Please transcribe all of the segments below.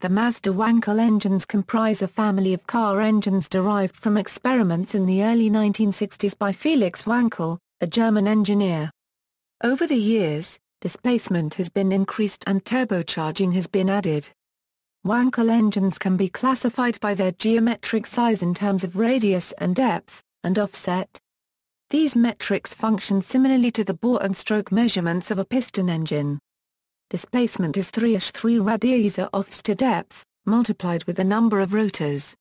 The Mazda Wankel engines comprise a family of car engines derived from experiments in the early 1960s by Felix Wankel, a German engineer. Over the years, displacement has been increased and turbocharging has been added. Wankel engines can be classified by their geometric size in terms of radius and depth, and offset. These metrics function similarly to the bore and stroke measurements of a piston engine. Displacement is 3 radius offset depth, multiplied with the number of rotors.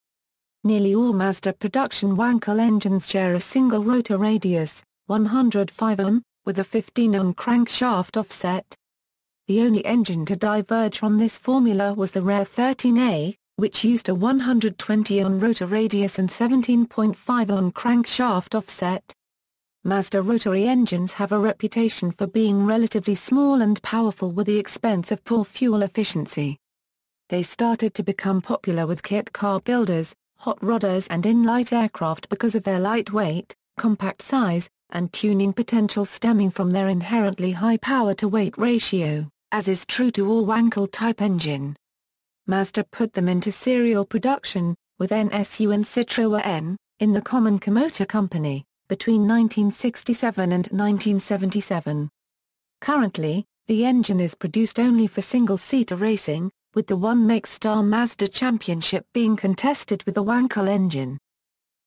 Nearly all Mazda production Wankel engines share a single rotor radius, 105 ohm, with a 15 ohm crankshaft offset. The only engine to diverge from this formula was the rare 13A, which used a 120 ohm rotor radius and 17.5 ohm crankshaft offset. Mazda rotary engines have a reputation for being relatively small and powerful with the expense of poor fuel efficiency. They started to become popular with kit car builders, hot rodders and in light aircraft because of their lightweight, compact size, and tuning potential stemming from their inherently high power-to-weight ratio, as is true to all Wankel-type engine. Mazda put them into serial production, with NSU and Citroën, in the Common Motor Company, between 1967 and 1977. Currently, the engine is produced only for single-seater racing, with the one-make Star Mazda Championship being contested with the Wankel engine.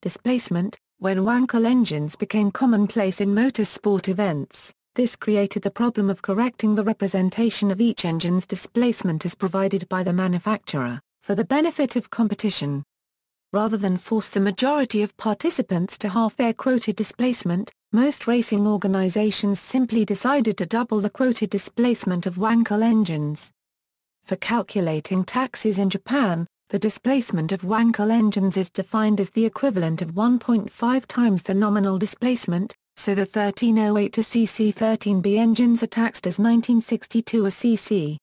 Displacement. When Wankel engines became commonplace in motorsport events, this created the problem of correcting the representation of each engine's displacement as provided by the manufacturer, for the benefit of competition. Rather than force the majority of participants to half their quoted displacement, most racing organizations simply decided to double the quoted displacement of Wankel engines. For calculating taxes in Japan, the displacement of Wankel engines is defined as the equivalent of 1.5 times the nominal displacement, so the 1308 cc 13B engines are taxed as 1962 cc.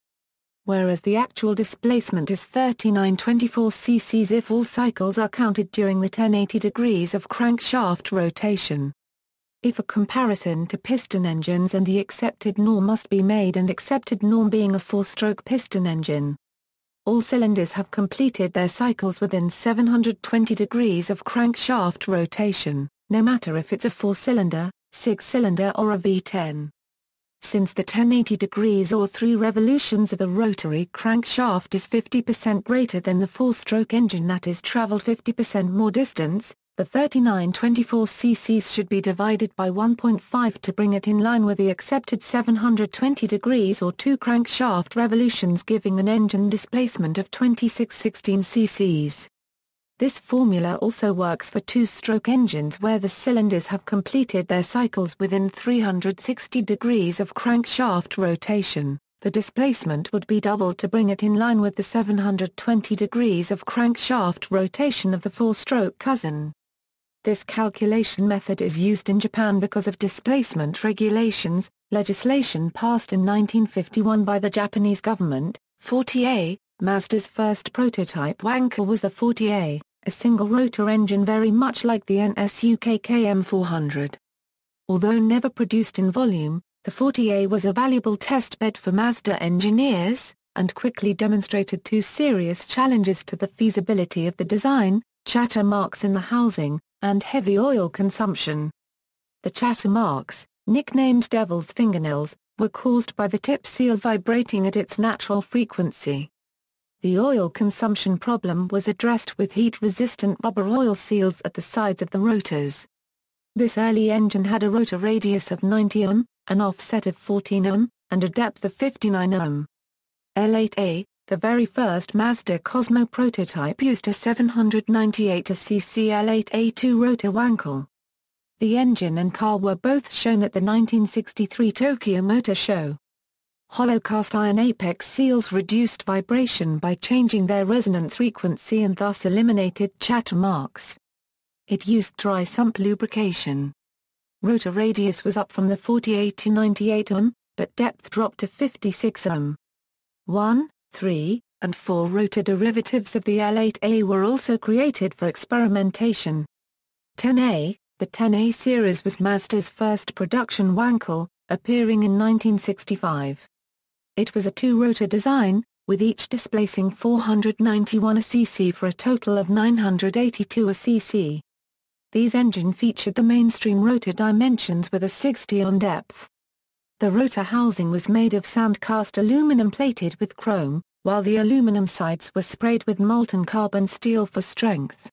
Whereas the actual displacement is 3924 cc's if all cycles are counted during the 1080 degrees of crankshaft rotation. If a comparison to piston engines and the accepted norm must be made, and accepted norm being a 4-stroke piston engine. All cylinders have completed their cycles within 720 degrees of crankshaft rotation, no matter if it's a 4-cylinder, 6-cylinder or a V10. Since the 1080 degrees or 3 revolutions of the rotary crankshaft is 50% greater than the 4-stroke engine that is traveled 50% more distance, the 3924 cc's should be divided by 1.5 to bring it in line with the accepted 720 degrees or 2 crankshaft revolutions, giving an engine displacement of 2616 cc's. This formula also works for 2-stroke engines where the cylinders have completed their cycles within 360 degrees of crankshaft rotation. The displacement would be doubled to bring it in line with the 720 degrees of crankshaft rotation of the 4-stroke cousin. This calculation method is used in Japan because of displacement regulations, legislation passed in 1951 by the Japanese government. 40A, Mazda's first prototype Wankel was the 40A, a single-rotor engine very much like the NSU KKM 400. Although never produced in volume, the 40A was a valuable testbed for Mazda engineers, and quickly demonstrated 2 serious challenges to the feasibility of the design: chatter marks in the housing, and heavy oil consumption. The chatter marks, nicknamed devil's fingernails, were caused by the tip seal vibrating at its natural frequency. The oil consumption problem was addressed with heat-resistant rubber oil seals at the sides of the rotors. This early engine had a rotor radius of 90 ohm, an offset of 14 ohm, and a depth of 59 ohm. L8A, the very first Mazda Cosmo prototype, used a 798 cc L8A2 rotor Wankel. The engine and car were both shown at the 1963 Tokyo Motor Show. Hollow cast iron apex seals reduced vibration by changing their resonance frequency and thus eliminated chatter marks. It used dry sump lubrication. Rotor radius was up from the 48 to 98 ohm, but depth dropped to 56 ohm. 1, 3, and 4 rotor derivatives of the L8A were also created for experimentation. 10A, the 10A series was Mazda's first production Wankel, appearing in 1965. It was a 2-rotor design, with each displacing 491 cc for a total of 982 cc. These engines featured the mainstream rotor dimensions with a 60 on depth. The rotor housing was made of sand-cast aluminum plated with chrome, while the aluminum sides were sprayed with molten carbon steel for strength.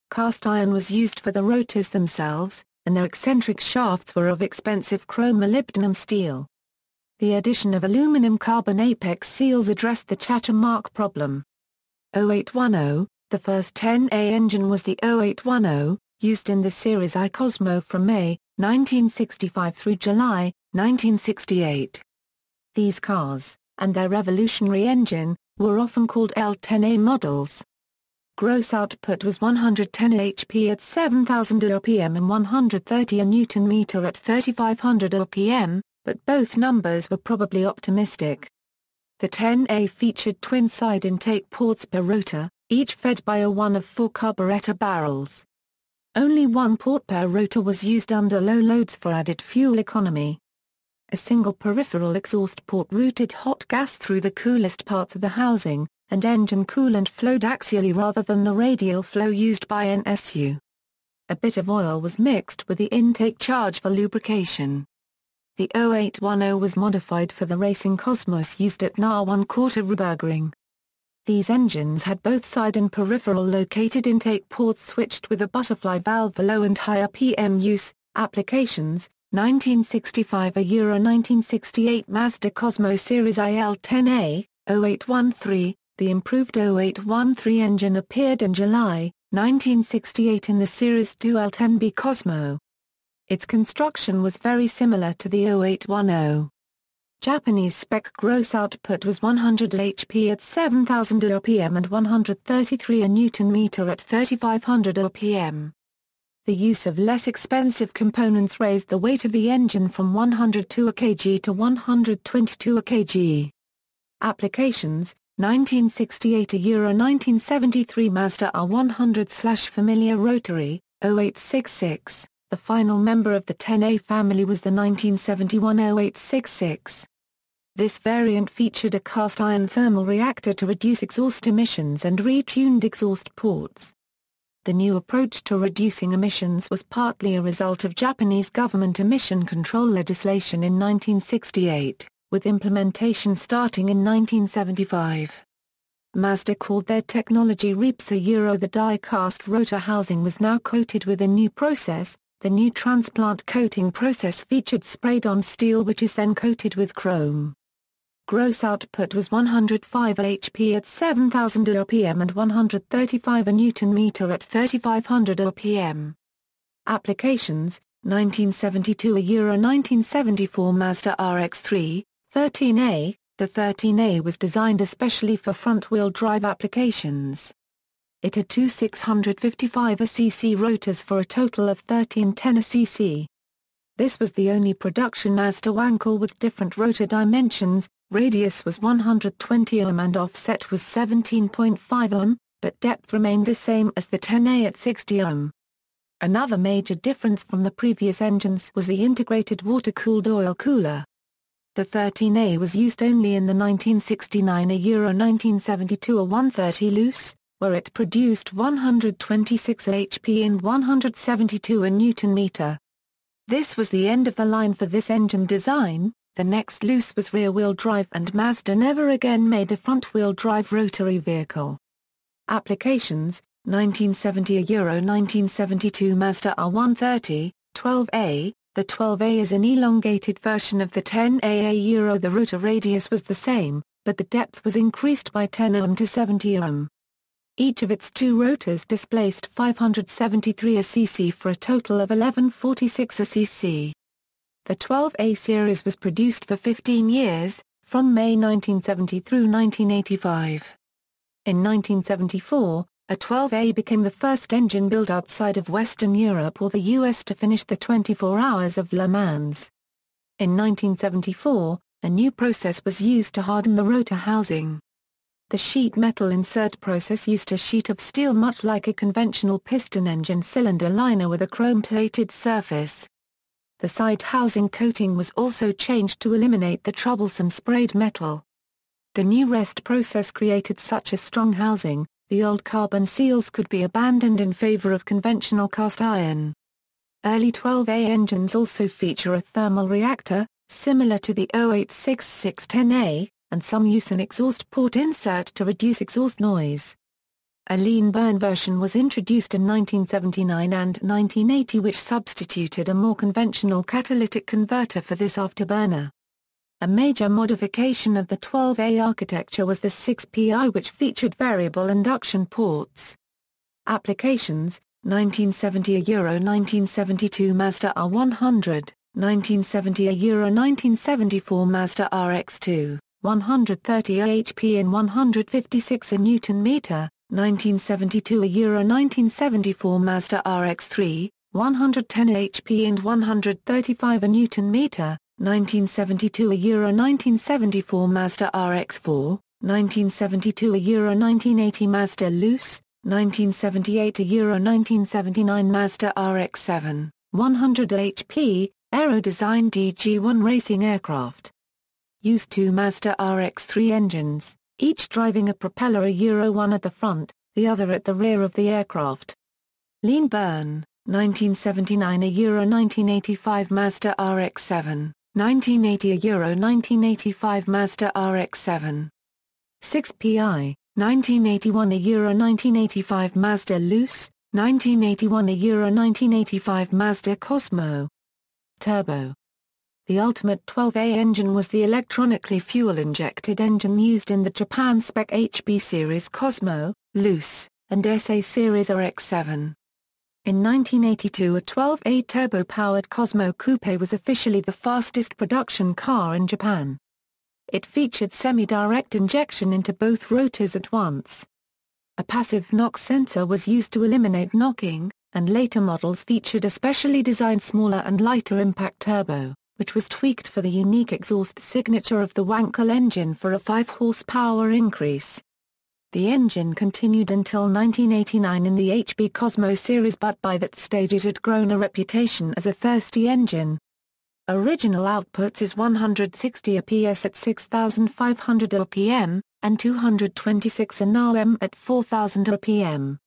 Cast iron was used for the rotors themselves, and their eccentric shafts were of expensive chrome molybdenum steel. The addition of aluminum carbon apex seals addressed the chatter mark problem. 0810, the first 10A engine was the 0810, used in the series I Cosmo from May, 1965 through July, 1968. These cars, and their revolutionary engine, were often called L10A models. Gross output was 110 HP at 7,000 rpm and 130 Nm at 3,500 rpm, but both numbers were probably optimistic. The 10A featured twin-side intake ports per rotor, each fed by a one of 4 carburetor barrels. Only one port per rotor was used under low loads for added fuel economy. A single peripheral exhaust port routed hot gas through the coolest parts of the housing, and engine coolant flowed axially rather than the radial flow used by an SU. A bit of oil was mixed with the intake charge for lubrication. The 0810 was modified for the racing Cosmos used at NA 1/4 Nürburgring. These engines had both side and peripheral located intake ports switched with a butterfly valve for low and high RPM use. Applications: 1965 a Euro 1968 Mazda Cosmo Series IL10A, 0813. The improved 0813 engine appeared in July, 1968 in the Series 2L10B Cosmo. Its construction was very similar to the 0810. Japanese spec gross output was 100 HP at 7,000 rpm and 133 Nm at 3,500 rpm. The use of less expensive components raised the weight of the engine from 102 kg to 122 kg. Applications: 1968 a Euro 1973 Mazda R100/familiar rotary, 0866. The final member of the 10A family was the 1971 0866. This variant featured a cast iron thermal reactor to reduce exhaust emissions and retuned exhaust ports. The new approach to reducing emissions was partly a result of Japanese government emission control legislation in 1968, with implementation starting in 1975. Mazda called their technology REAPS a Euro. The die-cast rotor housing was now coated with a new process. The new transplant coating process featured sprayed-on steel which is then coated with chrome. Gross output was 105 HP at 7,000 rpm and 135 Nm at 3,500 rpm. Applications: 1972 a Euro 1974 Mazda RX-3, 13A. The 13A was designed especially for front-wheel drive applications. It had two 655 cc rotors for a total of 1310 cc. This was the only production Mazda Wankel with different rotor dimensions. Radius was 120 ohm and offset was 17.5 ohm, but depth remained the same as the 10A at 60 ohm. Another major difference from the previous engines was the integrated water-cooled oil cooler. The 13A was used only in the 1969 a Euro 1972 a 130 loose, where it produced 126 HP and 172 Nm. This was the end of the line for this engine design. The next loose was rear-wheel drive and Mazda never again made a front-wheel drive rotary vehicle. Applications: 1970 a Euro 1972 Mazda R130, 12A. The 12A is an elongated version of the 10A a Euro. The rotor radius was the same, but the depth was increased by 10 ohm to 70 ohm. Each of its two rotors displaced 573 cc for a total of 1146 cc. The 12A series was produced for 15 years, from May 1970 through 1985. In 1974, a 12A became the first engine built outside of Western Europe or the US to finish the 24 Hours of Le Mans. In 1974, a new process was used to harden the rotor housing. The sheet metal insert process used a sheet of steel much like a conventional piston engine cylinder liner with a chrome-plated surface. The side housing coating was also changed to eliminate the troublesome sprayed metal. The new rest process created such a strong housing, the old carbon seals could be abandoned in favor of conventional cast iron. Early 12A engines also feature a thermal reactor, similar to the 086610A, and some use an exhaust port insert to reduce exhaust noise. A lean burn version was introduced in 1979 and 1980 which substituted a more conventional catalytic converter for this afterburner. A major modification of the 12A architecture was the 6PI which featured variable induction ports. Applications: 1970 Euro 1972 Mazda R100, 1970 Euro 1974 Mazda RX2, 130 HP and 156 Nm, 1972 Euro 1974 Mazda RX3, 110 HP and 135 Nm, 1972 Euro 1974 Mazda RX4, 1972 Euro 1980 Mazda Luce, 1978 Euro 1979 Mazda RX7, 100 HP, Aero-designed DG1 racing aircraft. Used two Mazda RX3 engines, each driving a propeller Euro 1 at the front, the other at the rear of the aircraft. Lean burn, 1979 Euro 1985 Mazda RX7. 1980 Euro 1985 Mazda RX-7. 6PI, 1981 Euro 1985 Mazda Luce, 1981 Euro 1985 Mazda Cosmo. Turbo. The ultimate 12A engine was the electronically fuel-injected engine used in the Japan spec HB series Cosmo, Luce, and SA series RX-7. In 1982 a 12A turbo-powered Cosmo Coupe was officially the fastest production car in Japan. It featured semi-direct injection into both rotors at once. A passive knock sensor was used to eliminate knocking, and later models featured a specially designed smaller and lighter impact turbo, which was tweaked for the unique exhaust signature of the Wankel engine for a 5 horsepower increase. The engine continued until 1989 in the HB Cosmo series, but by that stage it had grown a reputation as a thirsty engine. Original outputs is 160 PS at 6,500 rpm, and 226 Nm at 4,000 rpm.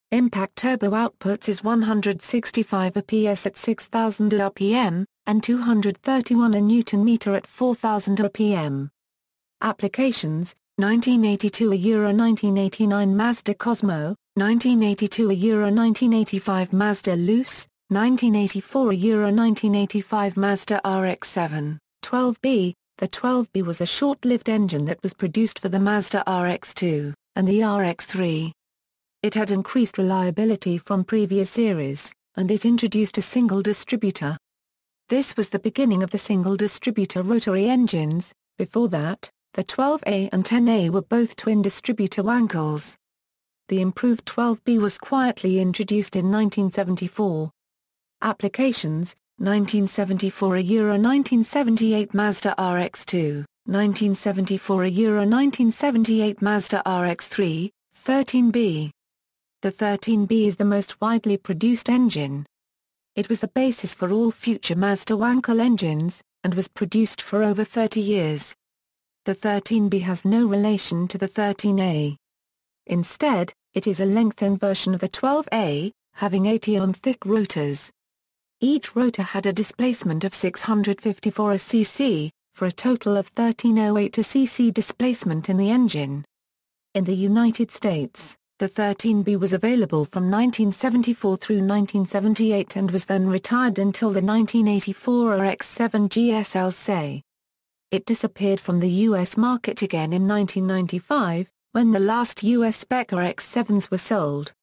Impact turbo outputs is 165 PS at 6,000 rpm, and 231 Nm at 4,000 rpm. Applications: 1982 Euro 1989 Mazda Cosmo, 1982 Euro 1985 Mazda Luce, 1984 Euro 1985 Mazda RX-7, 12B. The 12B was a short-lived engine that was produced for the Mazda RX-2, and the RX-3. It had increased reliability from previous series, and it introduced a single distributor. This was the beginning of the single distributor rotary engines. Before that, the 12A and 10A were both twin distributor Wankels. The improved 12B was quietly introduced in 1974. Applications: 1974 Euro 1978 Mazda RX-2, 1974 Euro 1978 Mazda RX-3, 13B. The 13B is the most widely produced engine. It was the basis for all future Mazda Wankel engines, and was produced for over 30 years. The 13B has no relation to the 13A. Instead, it is a lengthened version of the 12A, having 80-ohm thick rotors. Each rotor had a displacement of 654 cc, for a total of 1308 cc displacement in the engine. In the United States, the 13B was available from 1974 through 1978 and was then retired until the 1984 RX-7 GSL. It disappeared from the U.S. market again in 1995, when the last U.S. spec RX-7s were sold.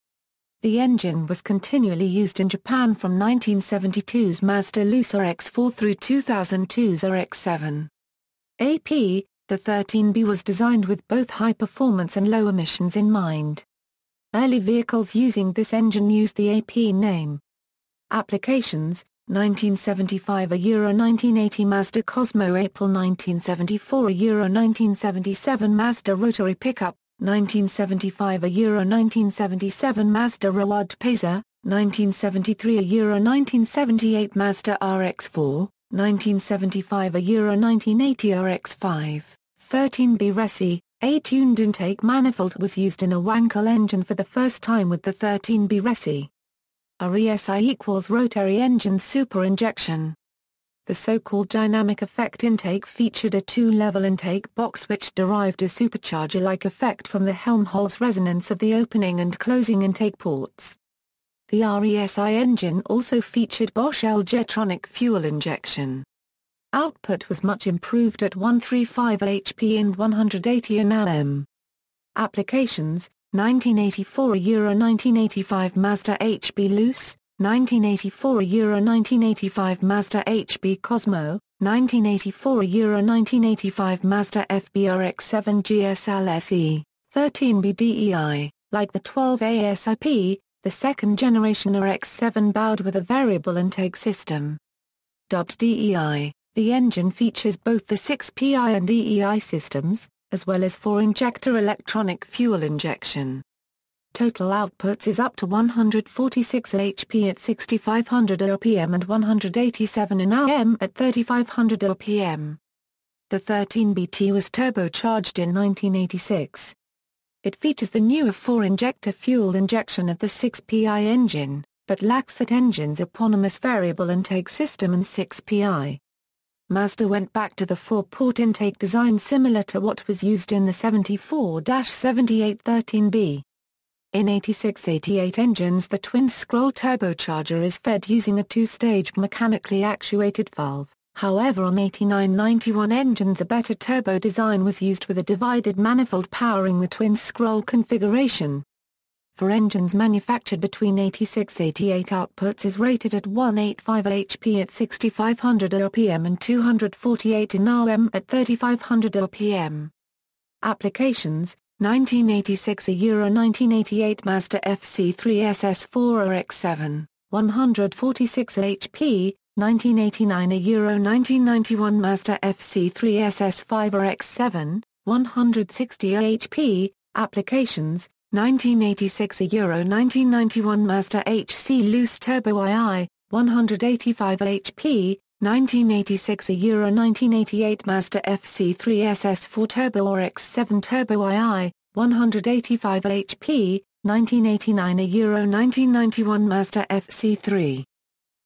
The engine was continually used in Japan from 1972's Mazda Luce RX-4 through 2002's RX-7. AP, the 13B was designed with both high performance and low emissions in mind. Early vehicles using this engine used the AP name. Applications: 1975 Euro 1980 Mazda Cosmo, April 1974 Euro 1977 Mazda Rotary Pickup, 1975 Euro 1977 Mazda Rawad Pesa, 1973 Euro 1978 Mazda RX-4, 1975 Euro 1980 RX-5, 13B resi, a tuned intake manifold was used in a Wankel engine for the first time with the 13B resi. RESI equals rotary engine superinjection. The so-called dynamic effect intake featured a two-level intake box which derived a supercharger-like effect from the Helmholtz resonance of the opening and closing intake ports. The RESI engine also featured Bosch L-Jetronic fuel injection. Output was much improved at 135 HP and 180 Nm. Applications: 1984 Euro 1985 Mazda HB Loose, 1984 Euro 1985 Mazda HB Cosmo, 1984 Euro 1985 Mazda FBRX7 GSL SE, 13B DEI. Like the 12A SIP, the second generation RX7 bowed with a variable intake system. Dubbed DEI, the engine features both the 6PI and DEI systems, as well as 4-injector electronic fuel injection. Total outputs is up to 146 HP at 6500 rpm and 187 Nm at 3500 rpm. The 13BT was turbocharged in 1986. It features the newer 4-injector fuel injection of the 6PI engine, but lacks that engine's eponymous variable intake system and 6PI. Mazda went back to the 4-port intake design similar to what was used in the 74-78 13B. In 86-88 engines the twin-scroll turbocharger is fed using a two-stage mechanically actuated valve, however on 89-91 engines a better turbo design was used with a divided manifold powering the twin-scroll configuration. For engines manufactured between 86-88 outputs is rated at 185 HP at 6500 rpm and 248 Nm at 3500 rpm. Applications: 1986 Euro 1988 Mazda FC3 SS4 RX7, 146 HP, 1989 Euro 1991 Mazda FC3 SS5 RX7, 160 HP. Applications: 1986 Euro 1991 Mazda HC Loose Turbo II, 185 HP, 1986 Euro 1988 Mazda FC3 SS4 Turbo RX7 Turbo II, 185 HP, 1989 Euro 1991 Mazda FC3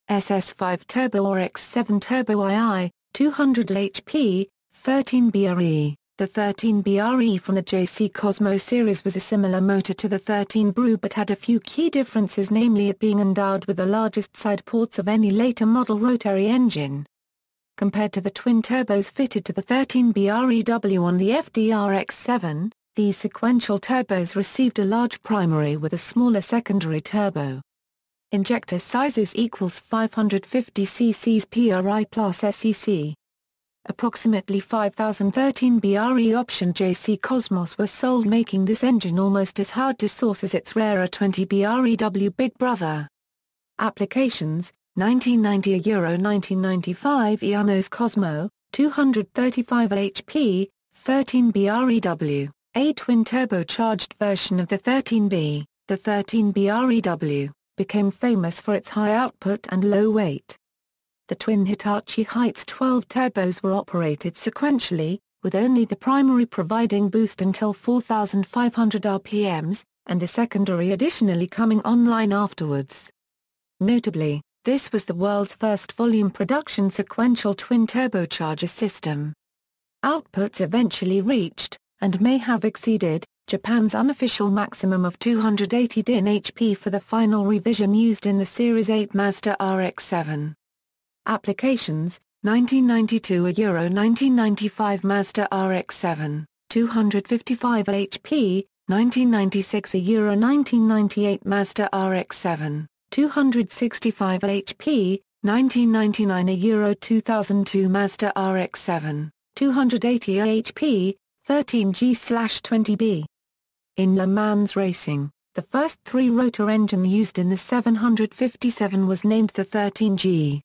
SS5 Turbo RX7 Turbo II, 200 HP, 13BRE. The 13BRE from the JC Cosmo series was a similar motor to the 13BRE but had a few key differences, namely it being endowed with the largest side ports of any later model rotary engine. Compared to the twin turbos fitted to the 13BREW on the FDRX7, these sequential turbos received a large primary with a smaller secondary turbo. Injector sizes equals 550 cc PRI plus SEC. Approximately 5,013 BRE option JC Cosmos were sold, making this engine almost as hard to source as its rarer 20 BREW big brother. Applications: 1990 Euro 1995 Iano's Cosmo, 235 HP, 13 BREW, a twin turbocharged version of the 13B. The 13 BREW became famous for its high output and low weight. The twin Hitachi Heights 12 turbos were operated sequentially, with only the primary providing boost until 4,500 RPMs, and the secondary additionally coming online afterwards. Notably, this was the world's first volume production sequential twin turbocharger system. Outputs eventually reached, and may have exceeded, Japan's unofficial maximum of 280 HP for the final revision used in the Series 8 Mazda RX-7. Applications: 1992 Euro 1995 Mazda RX-7, 255 HP, 1996 Euro 1998 Mazda RX-7, 265 HP, 1999 Euro 2002 Mazda RX-7, 280 HP, 13G/20B. In Le Mans racing, the first three-rotor engine used in the 757 was named the 13G.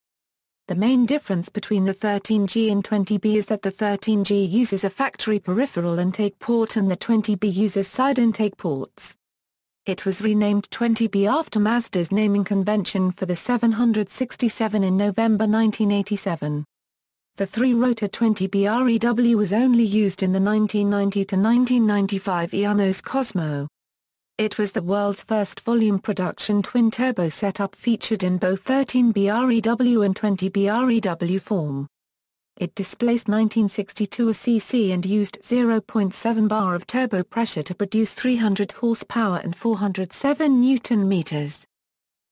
The main difference between the 13G and 20B is that the 13G uses a factory peripheral intake port and the 20B uses side intake ports. It was renamed 20B after Mazda's naming convention for the 767 in November 1987. The three-rotor 20B REW was only used in the 1990 to 1995 Iano's Cosmo. It was the world's first volume production twin-turbo setup featured in both 13B REW and 20B REW form. It displaced 1962 cc and used 0.7 bar of turbo pressure to produce 300 horsepower and 407 Nm.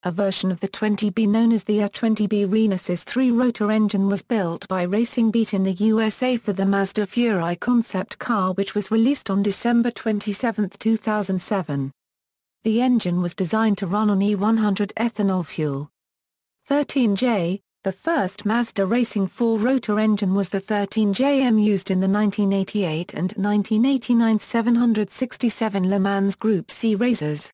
A version of the 20B known as the R20B Renesis three-rotor engine was built by Racing Beat in the USA for the Mazda Furai concept car, which was released on December 27, 2007. The engine was designed to run on E100 ethanol fuel. 13J, the first Mazda racing four-rotor engine, was the 13JM used in the 1988 and 1989 767 Le Mans Group C races.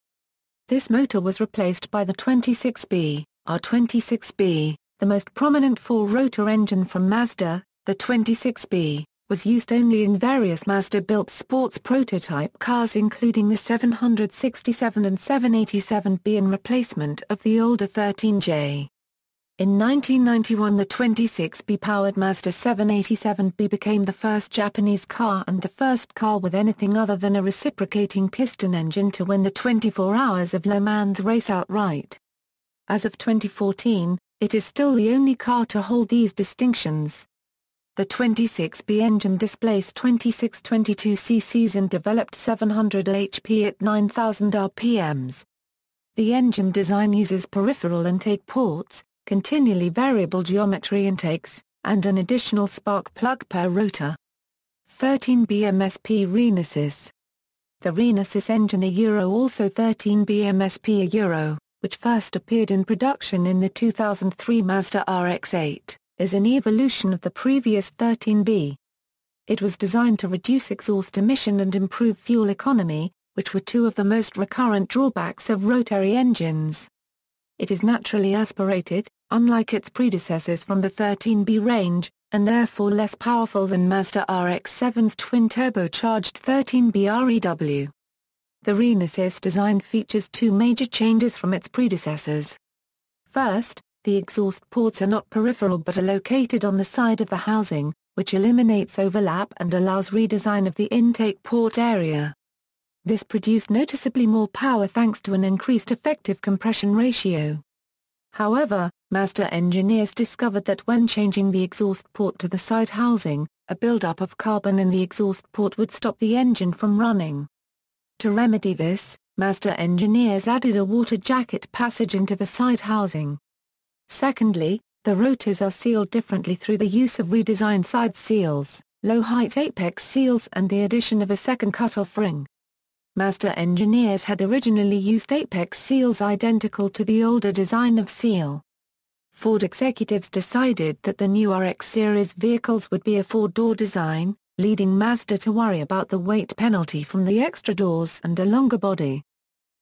This motor was replaced by the 26B, R26B, the most prominent four-rotor engine from Mazda. The 26B was used only in various Mazda-built sports prototype cars including the 767 and 787B, in replacement of the older 13J. In 1991 the 26B-powered Mazda 787B became the first Japanese car and the first car with anything other than a reciprocating piston engine to win the 24 Hours of Le Mans race outright. As of 2014, it is still the only car to hold these distinctions. The 26B engine displaced 2622 cc's and developed 700 HP at 9,000 RPMs. The engine design uses peripheral intake ports, continually variable geometry intakes, and an additional spark plug per rotor. 13B MSP Renesis. The Renesis engine also 13B MSP which first appeared in production in the 2003 Mazda RX-8. Is an evolution of the previous 13B. It was designed to reduce exhaust emission and improve fuel economy, which were two of the most recurrent drawbacks of rotary engines. It is naturally aspirated, unlike its predecessors from the 13B range, and therefore less powerful than Mazda RX-7's twin-turbocharged 13B REW. The Renesis design features two major changes from its predecessors. First, the exhaust ports are not peripheral but are located on the side of the housing, which eliminates overlap and allows redesign of the intake port area. This produced noticeably more power thanks to an increased effective compression ratio. However, Mazda engineers discovered that when changing the exhaust port to the side housing, a buildup of carbon in the exhaust port would stop the engine from running. To remedy this, Mazda engineers added a water jacket passage into the side housing. Secondly, the rotors are sealed differently through the use of redesigned side seals, low-height apex seals and the addition of a second cut-off ring. Mazda engineers had originally used apex seals identical to the older design of seal. Ford executives decided that the new RX series vehicles would be a four-door design, leading Mazda to worry about the weight penalty from the extra doors and a longer body.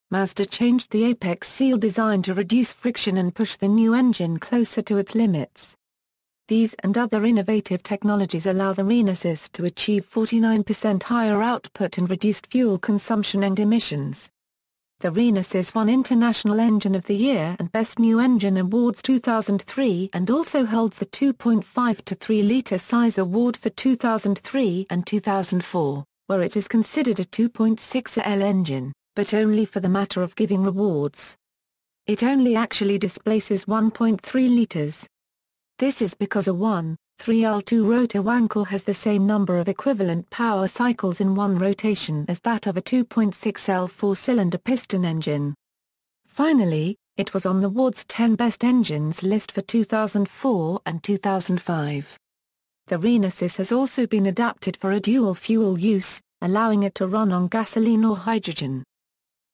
Mazda changed the apex seal design to reduce friction and push the new engine closer to its limits. These and other innovative technologies allow the Renesis to achieve 49% higher output and reduced fuel consumption and emissions. The Renesis won International Engine of the Year and Best New Engine Awards 2003 and also holds the 2.5 to 3-liter size award for 2003 and 2004, where it is considered a 2.6L engine, but only for the matter of giving rewards. It only actually displaces 1.3 liters. This is because a 1.3L2 rotor Wankel has the same number of equivalent power cycles in one rotation as that of a 2.6L four-cylinder piston engine. Finally, it was on the Ward's 10 Best Engines list for 2004 and 2005. The Renesis has also been adapted for a dual-fuel use, allowing it to run on gasoline or hydrogen.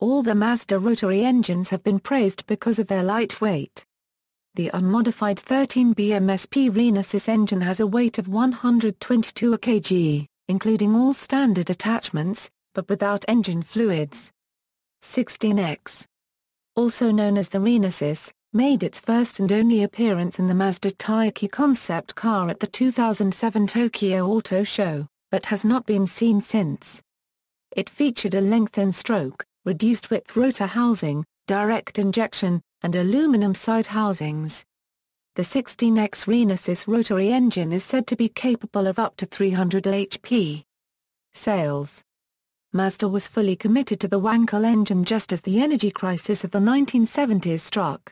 All the Mazda rotary engines have been praised because of their lightweight. The unmodified 13B MSP Renesis engine has a weight of 122 kg, including all standard attachments, but without engine fluids. 16X. Also known as the Renesis, made its first and only appearance in the Mazda Taiki concept car at the 2007 Tokyo Auto Show, but has not been seen since. It featured a lengthened stroke, reduced width rotor housing, direct injection, and aluminum side housings. The 16X Renesis rotary engine is said to be capable of up to 300 HP. Sales. Mazda was fully committed to the Wankel engine just as the energy crisis of the 1970s struck.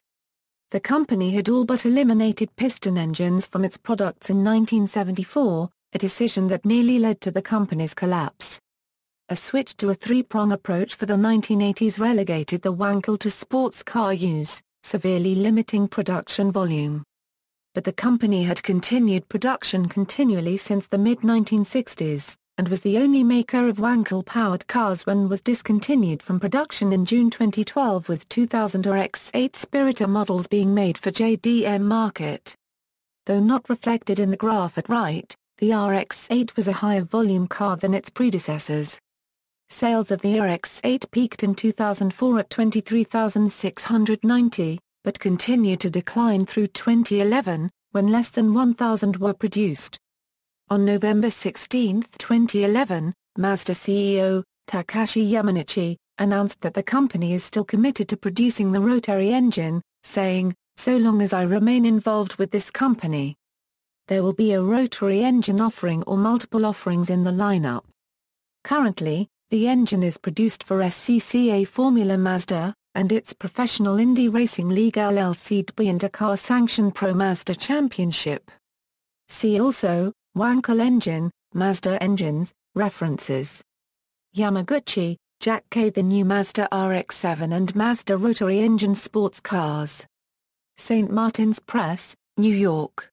The company had all but eliminated piston engines from its products in 1974, a decision that nearly led to the company's collapse. A switch to a three-prong approach for the 1980s relegated the Wankel to sports car use, severely limiting production volume. But the company had continued production continually since the mid-1960s, and was the only maker of Wankel-powered cars when was discontinued from production in June 2012 with 2000 RX-8 Spiritor models being made for JDM market. Though not reflected in the graph at right, the RX-8 was a higher volume car than its predecessors. Sales of the RX-8 peaked in 2004 at 23,690, but continued to decline through 2011, when less than 1,000 were produced. On November 16, 2011, Mazda CEO, Takashi Yamauchi, announced that the company is still committed to producing the rotary engine, saying, "So long as I remain involved with this company, there will be a rotary engine offering or multiple offerings in the lineup." Currently, the engine is produced for SCCA Formula Mazda, and its professional Indy Racing League LLC DBI and Dakar sanctioned Pro Mazda Championship. See also, Wankel engine, Mazda engines, references. Yamaguchi, Jack K. The new Mazda RX-7 and Mazda rotary engine sports cars. St. Martin's Press, New York.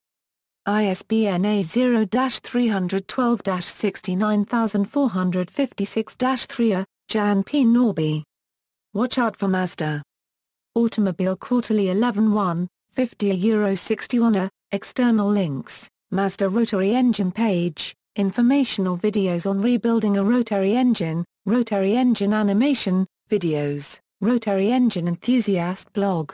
ISBN A0-312-69456-3, Jan P. Norby. Watch out for Mazda. Automobile Quarterly 11-1, €50 external links, Mazda rotary engine page, informational videos on rebuilding a rotary engine animation, videos, rotary engine enthusiast blog.